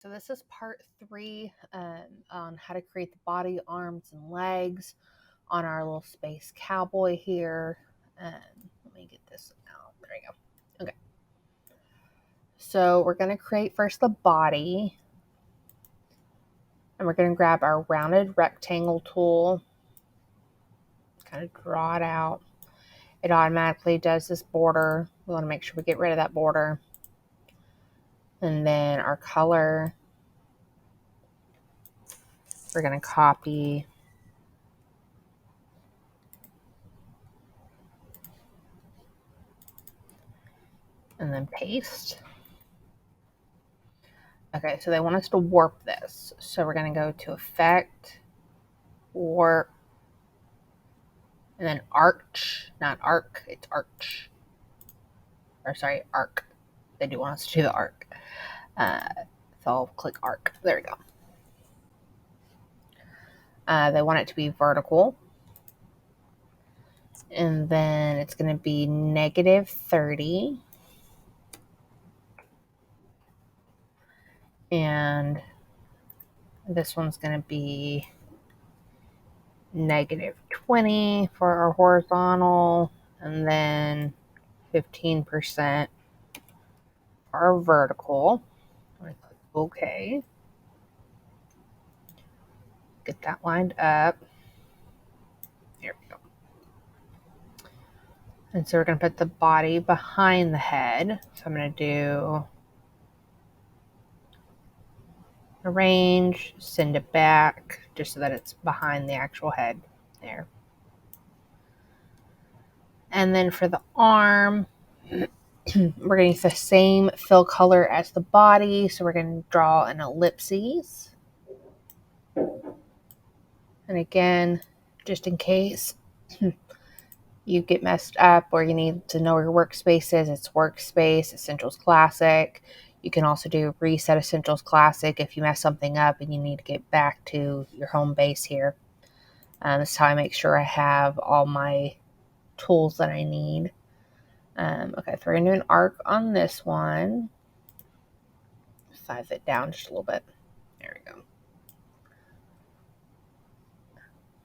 So this is part 3 on how to create the body, arms, and legs on our little space cowboy here. Let me get this out. There we go. Okay. So we're going to create first the body. And we're going to grab our rounded rectangle tool. Kind of draw it out. It automatically does this border. We want to make sure we get rid of that border. And then our color, we're going to copy and then paste. Okay, so they want us to warp this. So we're going to go to Effect, Warp, and then Arch. Not Arc, it's Arch. Or sorry, Arc. They do want us to do the Arc. So I'll click Arc. There we go. They want it to be vertical. And then it's going to be -30. And this one's going to be -20 for our horizontal. And then 15% for our vertical. I'm going to click OK. Get that lined up. There we go. And so we're going to put the body behind the head. So I'm going to do arrange, send it back, just so that it's behind the actual head there. And then for the arm, we're going to use the same fill color as the body. So we're going to draw an ellipses. And again, just in case you get messed up or you need to know where your workspace is, it's Workspace, Essentials Classic. You can also do Reset Essentials Classic if you mess something up and you need to get back to your home base here. This is how I make sure I have all my tools that I need. Okay, so we're going to do an arc on this one. Size it down just a little bit. There we go.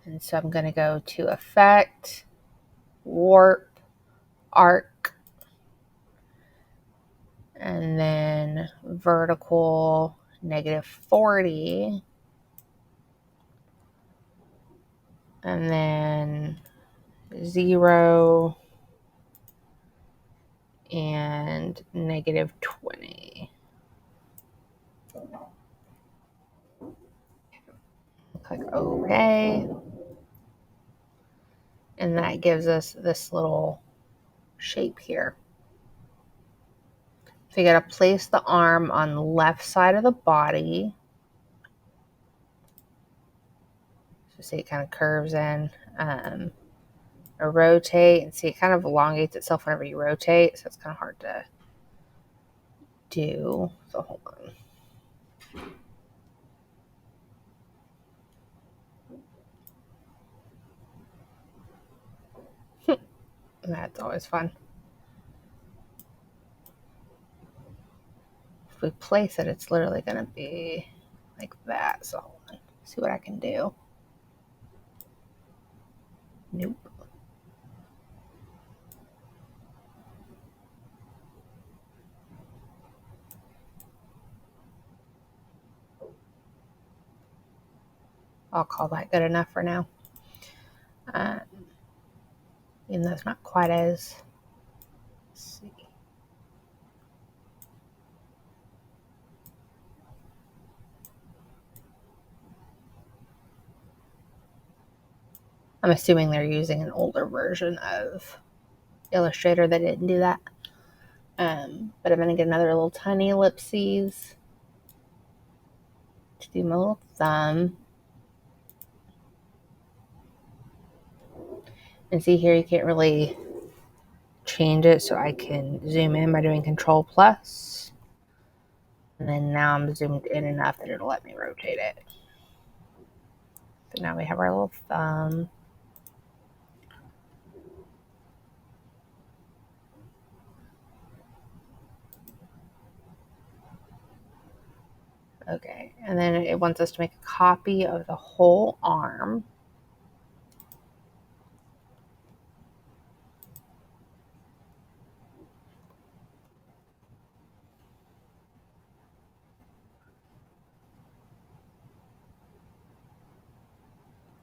And so I'm going to go to Effect, Warp, Arc, and then vertical -40, and then 0 and -20. Click OK. And that gives us this little shape here. So you got to place the arm on the left side of the body. So see it kind of curves in. Or rotate, and see it kind of elongates itself whenever you rotate, so it's kind of hard to do. So hold on. That's always fun. If we place it, it's literally going to be like that. So hold on. See what I can do. Nope. I'll call that good enough for now. Even though it's not quite as, let's see. I'm assuming they're using an older version of Illustrator that didn't do that. But I'm going to get another little tiny ellipses to do my little thumb. And see here, you can't really change it, so I can zoom in by doing Control+. And then now I'm zoomed in enough that it'll let me rotate it. So now we have our little thumb. Okay, and then it wants us to make a copy of the whole arm.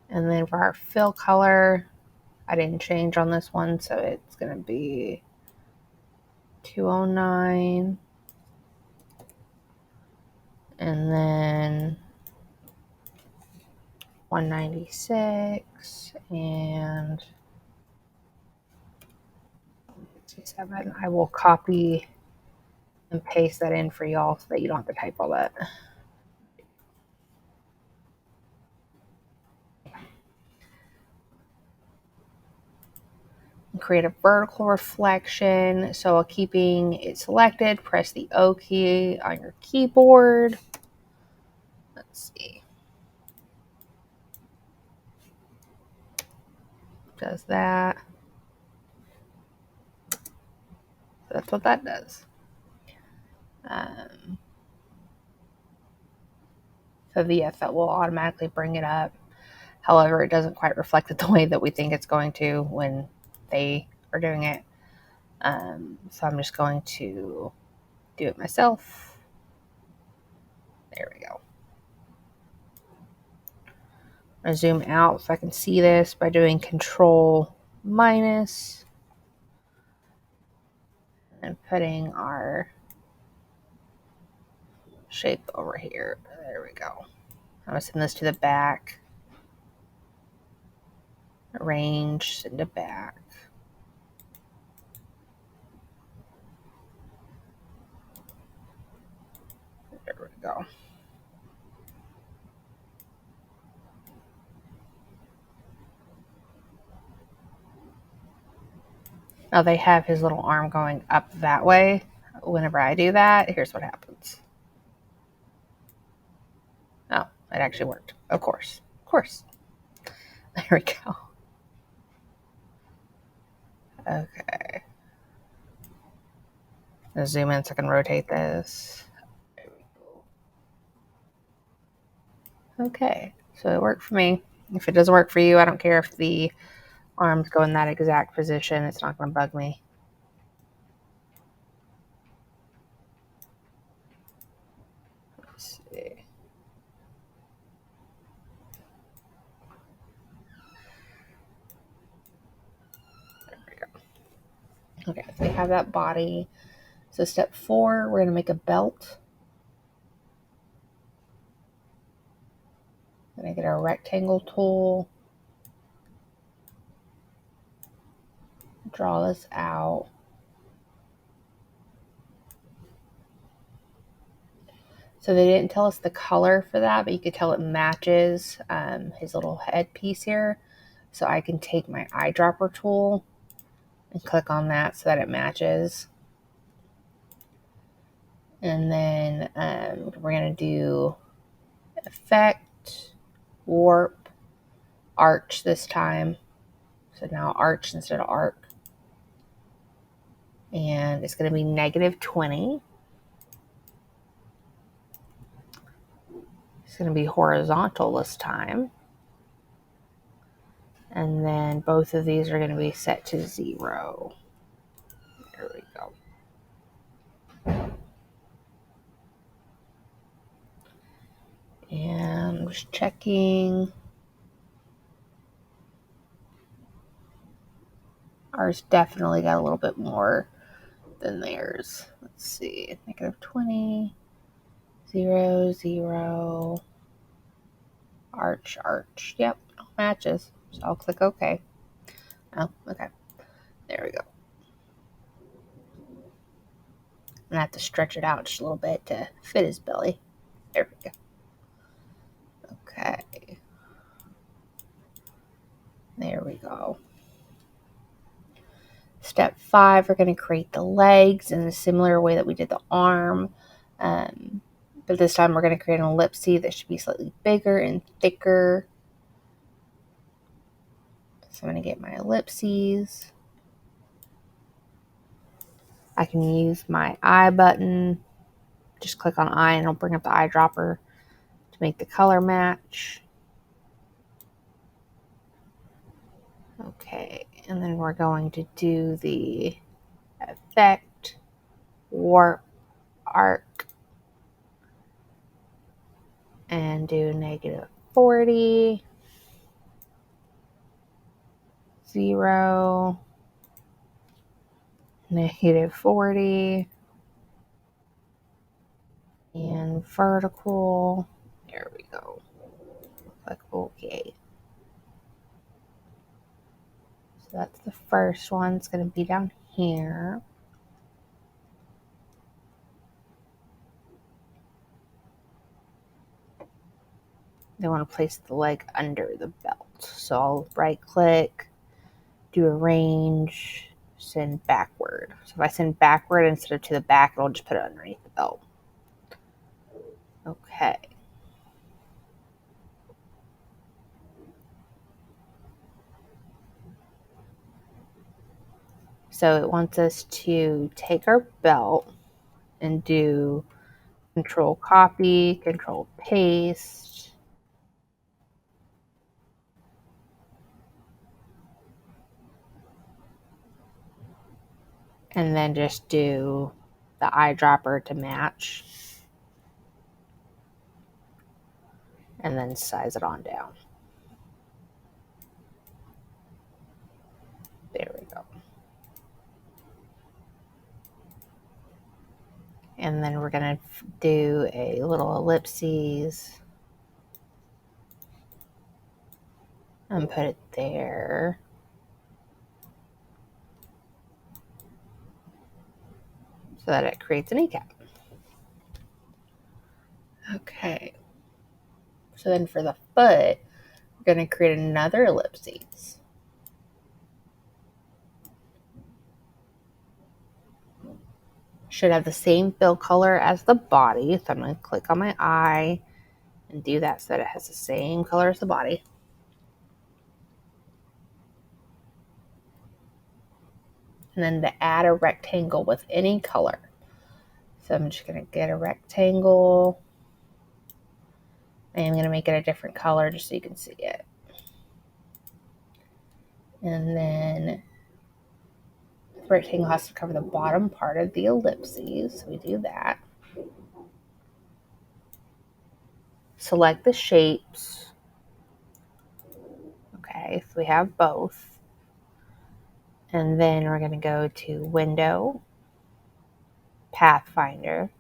And then for our fill color, I didn't change on this one, so it's going to be 209. And then 196 and 67. I will copy and paste that in for y'all so that you don't have to type all that. Create a vertical reflection. So keeping it selected, press the O key on your keyboard. Let's see. Does that. So that's what that does. So yes, that will automatically bring it up. However, it doesn't quite reflect it the way that we think it's going to when they are doing it. So I'm just going to do it myself. There we go. I'm going to zoom out so I can see this by doing Control minus and putting our shape over here. There we go. I'm going to send this to the back. Arrange, send it back. There we go. Now they have his little arm going up that way. Whenever I do that, here's what happens. Oh, it actually worked. Of course. Of course. There we go. Okay. I'll zoom in so I can rotate this. There we go. Okay. So it worked for me. If it doesn't work for you, I don't care if the arms go in that exact position. It's not going to bug me. Let's see. There we go. Okay, so we have that body. So step 4, we're going to make a belt. I'm going to get our rectangle tool. Draw this out. So they didn't tell us the color for that, but you could tell it matches his little headpiece here. So I can take my eyedropper tool and click on that so that it matches. And then we're going to do effect, warp, arch this time. So now arch instead of arc. And it's going to be -20. It's going to be horizontal this time. And then both of these are going to be set to 0. There we go. And I'm just checking. Ours definitely got a little bit more than theirs. Let's see. -20, 0, 0. Arch, arch. Yep, matches. So I'll click OK. Oh, okay. There we go. And I have to stretch it out just a little bit to fit his belly. There we go. Okay. There we go. Step 5, we're going to create the legs in a similar way that we did the arm. But this time we're going to create an ellipse that should be slightly bigger and thicker. So I'm going to get my ellipses. I can use my I button just click on eye and it'll bring up the eyedropper to make the color match. Okay, and then we're going to do the effect, warp, arc, and do -40, 0, -40, and vertical. There we go. Click OK. So that's the first one. It's going to be down here. They want to place the leg under the belt. So I'll right click, do arrange, send backward. So if I send backward instead of to the back, it'll just put it underneath the belt. Okay. So it wants us to take our belt and do control copy, control paste. And then just do the eyedropper to match. And then size it on down. There we go. And then we're going to do a little ellipses and put it there. So that it creates a kneecap. Okay. So then for the foot, we're going to create another ellipses. Should have the same fill color as the body. So I'm going to click on my eye and do that so that it has the same color as the body. And then to add a rectangle with any color. So I'm just going to get a rectangle. I am going to make it a different color just so you can see it. And then the rectangle has to cover the bottom part of the ellipses. So we do that. Select the shapes. Okay, so we have both. And then we're going to go to Window, Pathfinder,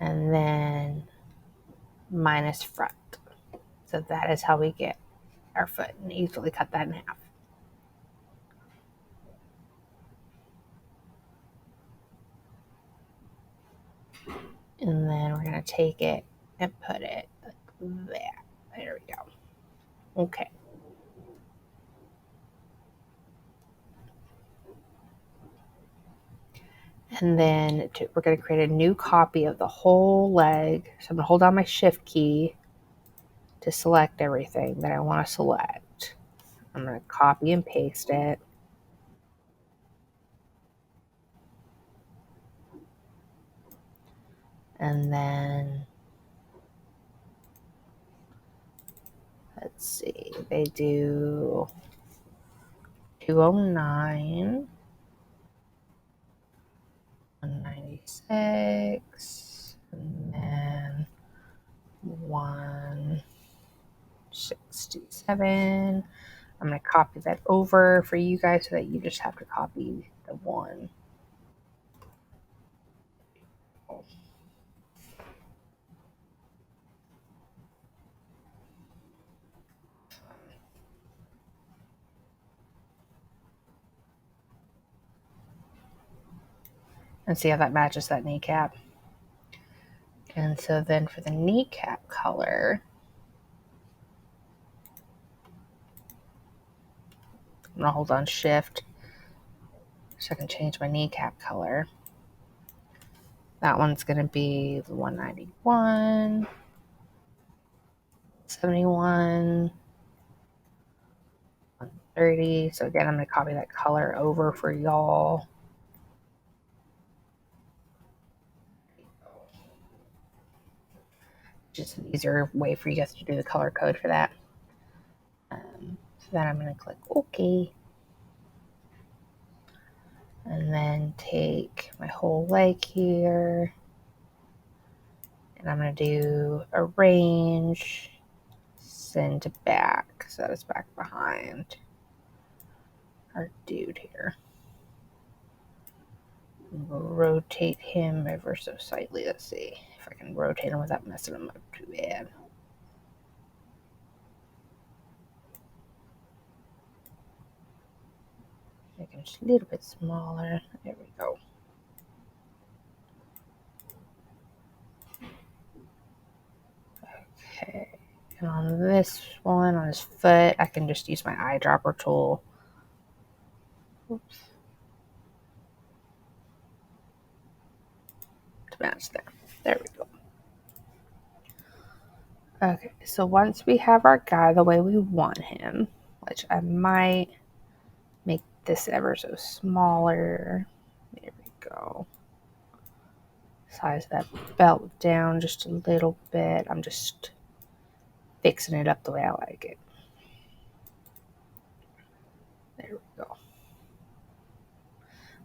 and then minus front. So that is how we get our foot, and easily cut that in half. And then we're going to take it and put it like that. There we go. Okay. And then we're going to create a new copy of the whole leg. So I'm going to hold down my shift key to select everything that I want to select. I'm going to copy and paste it. And then, let's see, they do 209, 196, and then 167. I'm going to copy that over for you guys so that you just have to copy the one. And see how that matches that kneecap. And so then for the kneecap color, I'm going to hold on shift so I can change my kneecap color. That one's going to be the 191, 71, 130. 30. So again, I'm going to copy that color over for y'all. just an easier way for you guys to do the color code for that. So then I'm going to click OK. And then take my whole leg here. And I'm going to do arrange, send to back. So that is back behind our dude here. Rotate him ever so slightly. Let's see if I can rotate him without messing him up too bad. Make him just a little bit smaller. There we go. Okay. And on this one, on his foot, I can just use my eyedropper tool. Oops. To match there. There we go. Okay, so once we have our guy the way we want him, which I might make this ever so smaller. There we go. Size that belt down just a little bit. I'm just fixing it up the way I like it. There we go.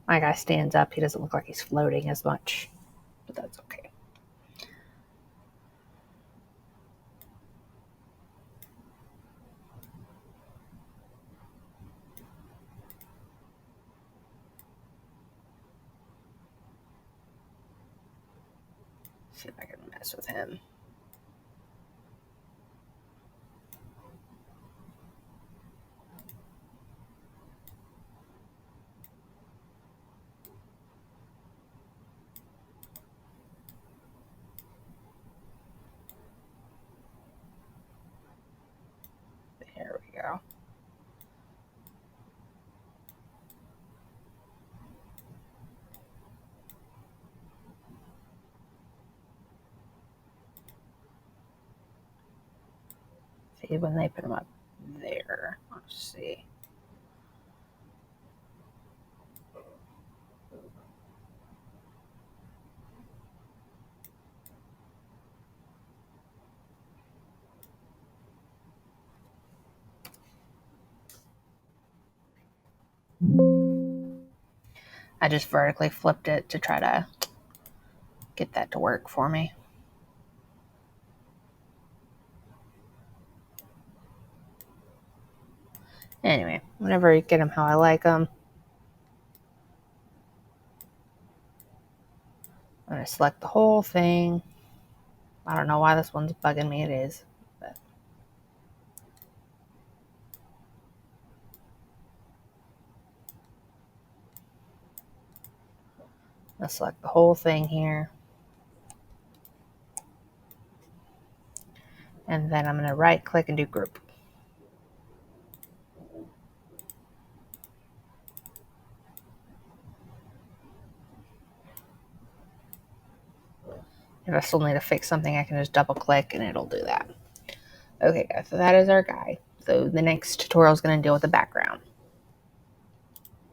My guy stands up. He doesn't look like he's floating as much, but that's okay. See if I can mess with him. There we go. See when they put him up there. Let's see. I just vertically flipped it to try to get that to work for me. Anyway, whenever you get them how I like them, I'm going to select the whole thing. I don't know why this one's bugging me. It is. But I'll select the whole thing here. And then I'm going to right click and do group. If I still need to fix something, I can just double click and it'll do that. Okay guys, so that is our guy. So the next tutorial is going to deal with the background.